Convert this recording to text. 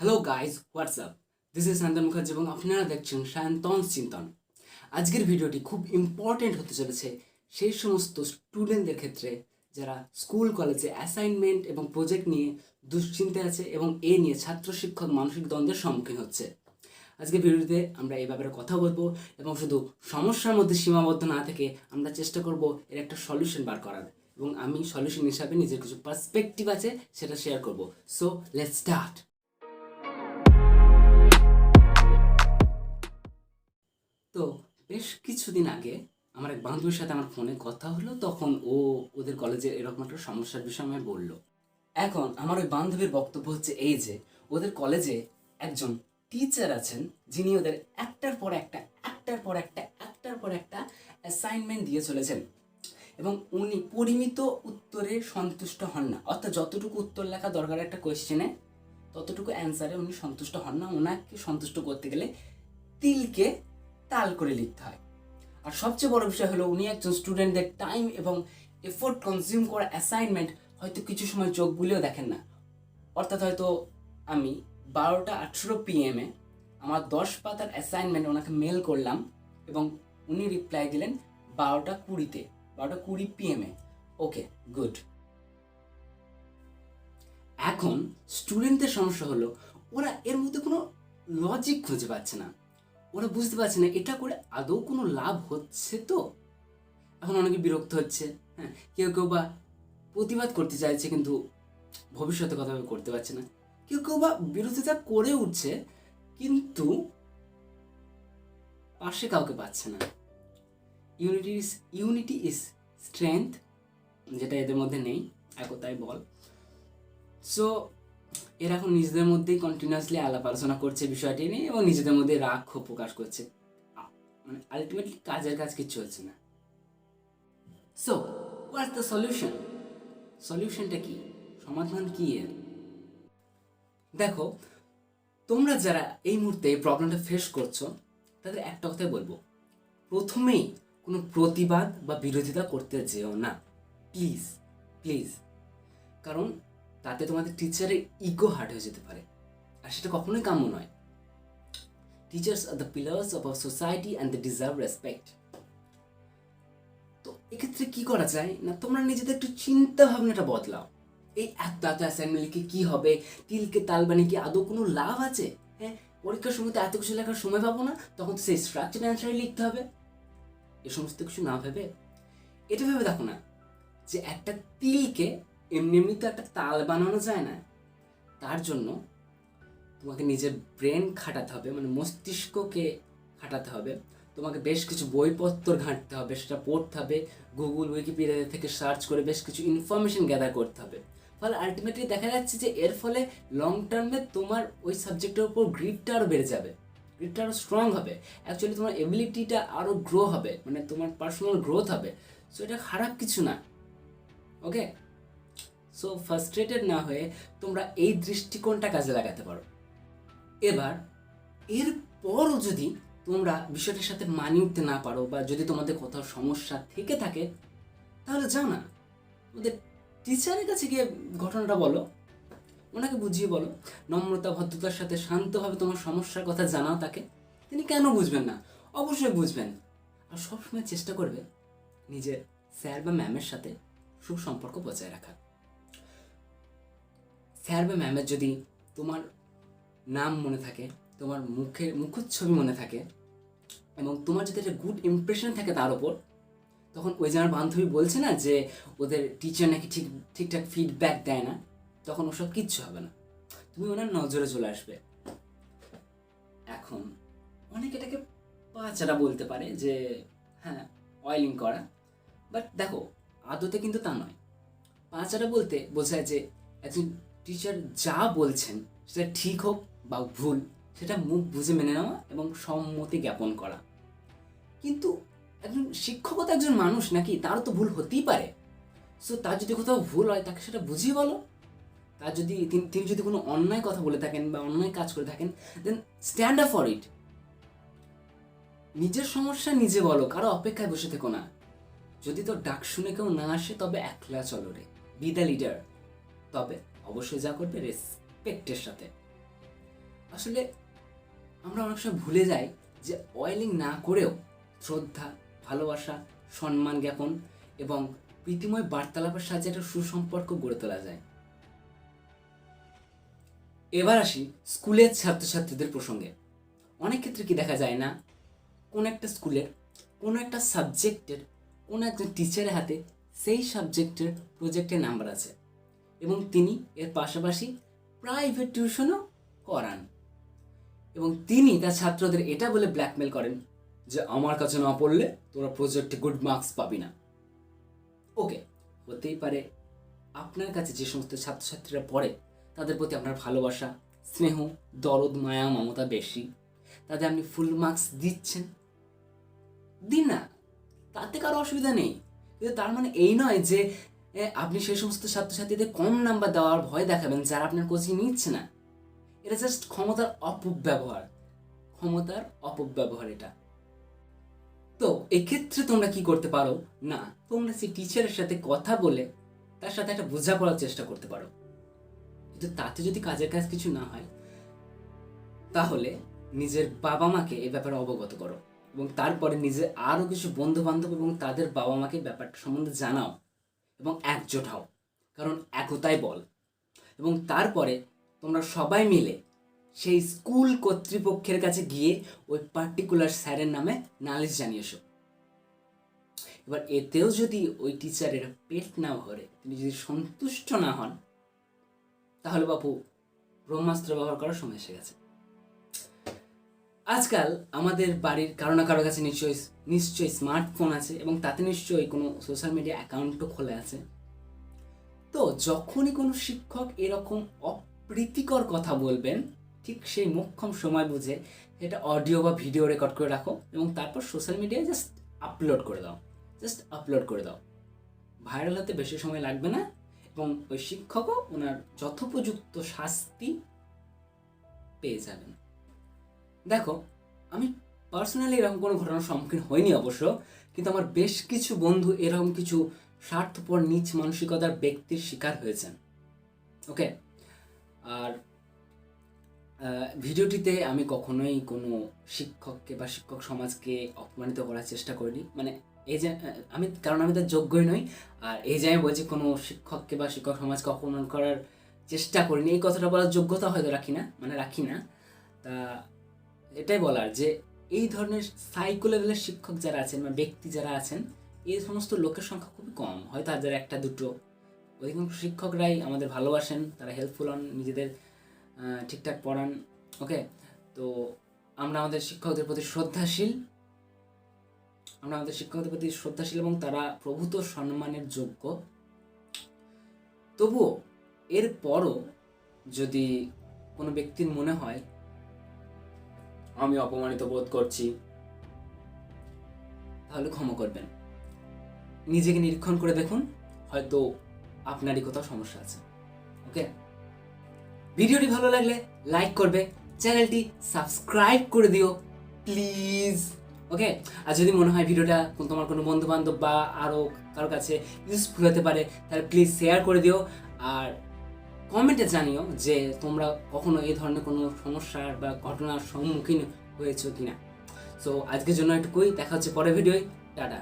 Hello guys, WhatsApp. This is Sayantan Mukherjee এবং আপনারা দেখছেন সায়ন্তন চিন্তন। আজকের ভিডিওটি খুব ইম্পর্টেন্ট হতে চলেছে সেই সমস্ত স্টুডেন্টদের ক্ষেত্রে যারা স্কুল কলেজে অ্যাসাইনমেন্ট এবং প্রজেক্ট নিয়ে দুশ্চিন্তায় আছে এবং এ নিয়ে ছাত্র শিক্ষক মানসিক দ্বন্দ্বের সম্মুখীন হচ্ছে। আজকের ভিডিওতে আমরা এই ব্যাপারে কথা বলবো এবং শুধু সমস্যার মধ্যে সীমাবদ্ধ না থেকে আমরা চেষ্টা করব এর একটা সলিউশন বার করার, এবং আমি সলিউশন হিসাবে নিজের কিছু পার্সপেক্টিভ আছে সেটা শেয়ার করব। So let's start. তো বেশ কিছুদিন আগে আমার এক বান্ধবীর সাথে আমার ফোনে কথা হলো, তখন ওদের কলেজে এরকম একটা সমস্যার বিষয় আমায় বললো। এখন আমার ওই বান্ধবীর বক্তব্য হচ্ছে এই যে ওদের কলেজে একজন টিচার আছেন যিনি ওদের একটার পর একটা অ্যাসাইনমেন্ট দিয়ে চলেছেন এবং উনি পরিমিত উত্তরে সন্তুষ্ট হন না। অর্থাৎ যতটুকু উত্তর লেখা দরকার একটা কোয়েশ্চেনে ততটুকু অ্যান্সারে উনি সন্তুষ্ট হন না। ওনাকে সন্তুষ্ট করতে গেলে তিলকে তাল করে লিখতে হয়। আর সবচেয়ে বড় বিষয় হলো উনি একজন স্টুডেন্টদের টাইম এবং এফোর্ট কনজিউম করা অ্যাসাইনমেন্ট হয়তো কিছু সময় চোখ বুলেও দেখেন না। অর্থাৎ হয়তো আমি 12:18 PM আমার 10 পাতার অ্যাসাইনমেন্ট ওনাকে মেল করলাম এবং উনি রিপ্লাই দিলেন 12:20 PM। ওকে, গুড। এখন স্টুডেন্টদের সমস্যা হলো ওরা এর মধ্যে কোনো লজিক খুঁজে পাচ্ছে না। ওরা বুঝতে পারছে না এটা করে আদৌ কোনো লাভ হচ্ছে। তো এখন অনেকে বিরক্ত হচ্ছে, হ্যাঁ, কেউ কেউ বা প্রতিবাদ করতে চাইছে কিন্তু ভবিষ্যতে কথা করতে পারছে না। কেউ কেউ বা বিরোধিতা করে উঠছে কিন্তু পাশে কাউকে পাচ্ছে না। ইউনিটি ইজ স্ট্রেংথ, যেটা এদের মধ্যে নেই, একতাই বল। সো এরা এখন নিজেদের মধ্যেই কন্টিনিউয়াসলি আলাপ আলোচনা করছে বিষয়টি নিয়ে এবং নিজেদের মধ্যে রাগ ক্ষোভ প্রকাশ করছে। মানে আলটিমেটলি কাজের কাজ কিচ্ছু হচ্ছে না। So what's the solution? সলিউশনটা কি? সমাধান কি এর? দেখো, তোমরা যারা এই মুহূর্তে এই প্রবলেমটা ফেস করছো তাদের একটা কথাই বলবো, প্রথমেই কোনো প্রতিবাদ বা বিরোধিতা করতে যেও না, প্লিজ প্লিজ। কারণ তাতে তোমাদের টিচারের ইগো হার্ট হয়ে যেতে পারে, আর সেটা কখনোই কাম্য নয়। Teachers are the pillars of our society and they deserve respect. তো এক্ষেত্রে কি করা যায় না, তোমরা নিজেদের একটু চিন্তা ভাবনাটা বদলাও। এই এত অ্যাসাইনমেন্ট লিখে কি হবে? তিলকে তাল বানিয়ে কি আদৌ কোনো লাভ আছে? হ্যাঁ, পরীক্ষার সময় তো এত কিছু লেখার সময় পাবো না, তখন তো সেই স্ট্রাকচার অ্যান্সারই লিখতে হবে। এ সমস্ত কিছু না ভেবে এটা ভেবে দেখো না যে একটা তিলকে এমনি তো একটা তাল বানানো যায় না। তার জন্য তোমাকে নিজের ব্রেন খাটাতে হবে, মানে মস্তিষ্ককে খাটাতে হবে। তোমাকে বেশ কিছু বইপত্র ঘাঁটতে হবে, সেটা পড়তে হবে, গুগল উইকিপিডিয়া থেকে সার্চ করে বেশ কিছু ইনফরমেশন গ্যাদার করতে হবে। ফলে আলটিমেটলি দেখা যাচ্ছে যে এর ফলে লং টার্মে তোমার ওই সাবজেক্টের উপর গ্রিপটা আরও বেড়ে যাবে, গ্রিপটা আরও স্ট্রং হবে। অ্যাকচুয়ালি তোমার এবিলিটিটা আরও গ্রো হবে, মানে তোমার পার্সোনাল গ্রোথ হবে। সো এটা খারাপ কিছু না। ওকে, সো ফ্রাস্ট্রেটেড না হয়ে তোমরা এই দৃষ্টিকোণটা কাজে লাগাতে পারো। এবার এরপরও যদি তোমরা বিষয়টার সাথে মানিয়ে উঠতে না পারো বা যদি তোমাদের কোথাও সমস্যা থেকে থাকে, তাহলে যাও না ওদের টিচারের কাছে গিয়ে ঘটনাটা বলো, ওনাকে বুঝিয়ে বলো, নম্রতা ভদ্রতার সাথে শান্তভাবে তোমার সমস্যার কথা জানাও তাকে। তিনি কেন বুঝবেন না? অবশ্যই বুঝবেন। আর সবসময় চেষ্টা করবে নিজের স্যার বা ম্যামের সাথে সুসম্পর্ক বজায় রাখার। স্যার বা ম্যামের যদি তোমার নাম মনে থাকে, তোমার মুখচ্ছবি মনে থাকে এবং তোমার যদি একটা গুড ইমপ্রেশন থাকে তার ওপর, তখন ওই যে আমার বান্ধবী বলছে না যে ওদের টিচার নাকি ঠিকঠাক ফিডব্যাক দেয় না, তখন ওসব কিচ্ছু হবে না, তুমি ওনার নজরে চলে আসবে। এখন অনেকে এটাকে পাচারা বলতে পারে যে হ্যাঁ অয়েলিং করা, বাট দেখো আদতে কিন্তু তা নয়। পাচারা বলতে বোঝায় যে একজন টিচার যা বলছেন সেটা ঠিক হোক বা ভুল, সেটা মুখ বুঝে মেনে নেওয়া এবং সম্মতি জ্ঞাপন করা। কিন্তু একজন শিক্ষকও তো একজন মানুষ নাকি, তারও তো ভুল হতেই পারে। সো তার যদি কোথাও ভুল হয় তাকে সেটা বুঝিয়ে বলো। তার যদি তিনি যদি কোনো অন্যায় কথা বলে থাকেন বা অন্যায় কাজ করে থাকেন, দেন স্ট্যান্ড আপ ফর ইট। নিজের সমস্যা নিজে বলো, কারো অপেক্ষায় বসে থেকো না। যদি তোর ডাক শুনে কেউ না আসে তবে একলা চলো রে, বি দ্য লিডার। তবে অবশ্যই যা করবে রেসপেক্টের সাথে। আসলে আমরা অনেক সময় ভুলে যাই যে অয়েলিং না করেও শ্রদ্ধা, ভালোবাসা, সম্মান জ্ঞাপন এবং প্রীতিময় বার্তালাপের সাহায্যে একটা সুসম্পর্ক গড়ে তোলা যায়। এবার আসি স্কুলের ছাত্রছাত্রীদের প্রসঙ্গে। অনেক ক্ষেত্রে কি দেখা যায় না, কোনো একটা স্কুলের কোনো একটা সাবজেক্টের কোনো একজন টিচারের হাতে সেই সাবজেক্টের প্রজেক্টের নাম্বার আছে এবং তিনি এর পাশাপাশি প্রাইভেট টিউশনও করান এবং তিনি তার ছাত্রদের এটা বলে ব্ল্যাকমেল করেন যে আমার কাছে না পড়লে তোরা প্রজেক্টে গুড মার্কস পাবি না। ওকে, হতেই পারে আপনার কাছে যে সমস্ত ছাত্রছাত্রীরা পড়ে তাদের প্রতি আপনার ভালোবাসা, স্নেহ, দরদ, মায়া, মমতা বেশি, তাদের আপনি ফুল মার্কস দিচ্ছেন, দিন না, তাতে কারো অসুবিধা নেই। কিন্তু তার মানে এই নয় যে আপনি সেই সমস্ত ছাত্রছাত্রীদের কম নাম্বার দেওয়ার ভয় দেখাবেন যারা আপনার কোচিং নিচ্ছে না। এটা জাস্ট ক্ষমতার অপব্যবহার এটা। তো এক্ষেত্রে তোমরা কি করতে পারো না, তোমরা সেই টিচারের সাথে কথা বলে তার সাথে একটা বোঝাপড়ার চেষ্টা করতে পারো। কিন্তু তাতে যদি কাজের কাজ কিছু না হয় তাহলে নিজের বাবা মাকে এই ব্যাপারে অবগত করো এবং তারপরে নিজের আরও কিছু বন্ধু বান্ধব এবং তাদের বাবা মাকে ব্যাপারটা সম্বন্ধে জানাও এবং একজোট হও, কারণ একতাই বল। এবং তারপরে তোমরা সবাই মিলে সেই স্কুল কর্তৃপক্ষের কাছে গিয়ে ওই পার্টিকুলার স্যারের নামে নালিশ জানিয়েছো। এবার এতেও যদি ওই টিচারের পেট না ভরে, তিনি যদি সন্তুষ্ট না হন, তাহলে বাপু ব্রহ্মাস্ত্র ব্যবহার করার সময় এসে গেছে। আজকাল আমাদের বাড়ির কারো না কারো কাছে নিশ্চয়ই স্মার্টফোন আছে এবং তাতে নিশ্চয়ই কোনো সোশ্যাল মিডিয়া অ্যাকাউন্টও খোলা আছে। তো যখনই কোনো শিক্ষক এরকম অপ্রীতিকর কথা বলবেন, ঠিক সেই মোক্ষম সময় বুঝে এটা অডিও বা ভিডিও রেকর্ড করে রাখো এবং তারপর সোশ্যাল মিডিয়ায় জাস্ট আপলোড করে দাও। ভাইরাল হতে বেশি সময় লাগবে না এবং ওই শিক্ষকও ওনার যথোপযুক্ত শাস্তি পেয়ে যাবেন। দেখো, আমি পার্সোনালি এরকম কোনো ঘটনার সম্মুখীন হইনি অবশ্য, কিন্তু আমার বেশ কিছু বন্ধু এরকম কিছু স্বার্থপর নীচ মানসিকতার ব্যক্তির শিকার হয়েছেন। ওকে, আর ভিডিওটিতে আমি কখনোই কোনো শিক্ষককে বা শিক্ষক সমাজকে অপমানিত করার চেষ্টা করিনি, মানে এই যে কারণ আমি তার যোগ্যই নই, আর এই যে আমি বলছি কোনো শিক্ষককে বা শিক্ষক সমাজকে অপমান করার চেষ্টা করিনি, এই কথাটা বলার যোগ্যতা হয়তো রাখি না। তা এটাই বলার যে এই ধরনের সাইকো লেভেলের শিক্ষক যারা আছেন বা ব্যক্তি যারা আছেন, এই সমস্ত লোকের সংখ্যা খুবই কম, হয়তো হাজার একটা দুটো। অধিকাংশ শিক্ষকরাই আমাদের ভালোবাসেন, তারা হেল্পফুল হন, নিজেদের ঠিকঠাক পড়ান। ওকে, তো আমরা আমাদের শিক্ষকদের প্রতি শ্রদ্ধাশীল এবং তারা প্রভূত সম্মানের যোগ্য। তবুও এরপরও যদি কোনো ব্যক্তির মনে হয় আমি অপমানিত বোধ করছি, তাহলে ক্ষমা করবেন। নিজেকে নিরীক্ষণ করে দেখুন, হয়তো আপনারই কোথাও সমস্যা আছে। ওকে, ভিডিওটি ভালো লাগলে লাইক করবে, চ্যানেলটি সাবস্ক্রাইব করে দিও প্লিজ। ওকে, আর যদি মনে হয় ভিডিওটা তোমার কোনো বন্ধু বান্ধব বা আরও কারো কাছে ইউজফুল হতে পারে, তাহলে প্লিজ শেয়ার করে দিও আর কমেন্টে জানিও যে তোমরা কখনো এই ধরনের কোনো সমস্যার বা ঘটনার সম্মুখীন হয়েছো কিনা। সো আজকের জন্য এটুকুই, দেখা হচ্ছে পরের ভিডিওয়। টাটা।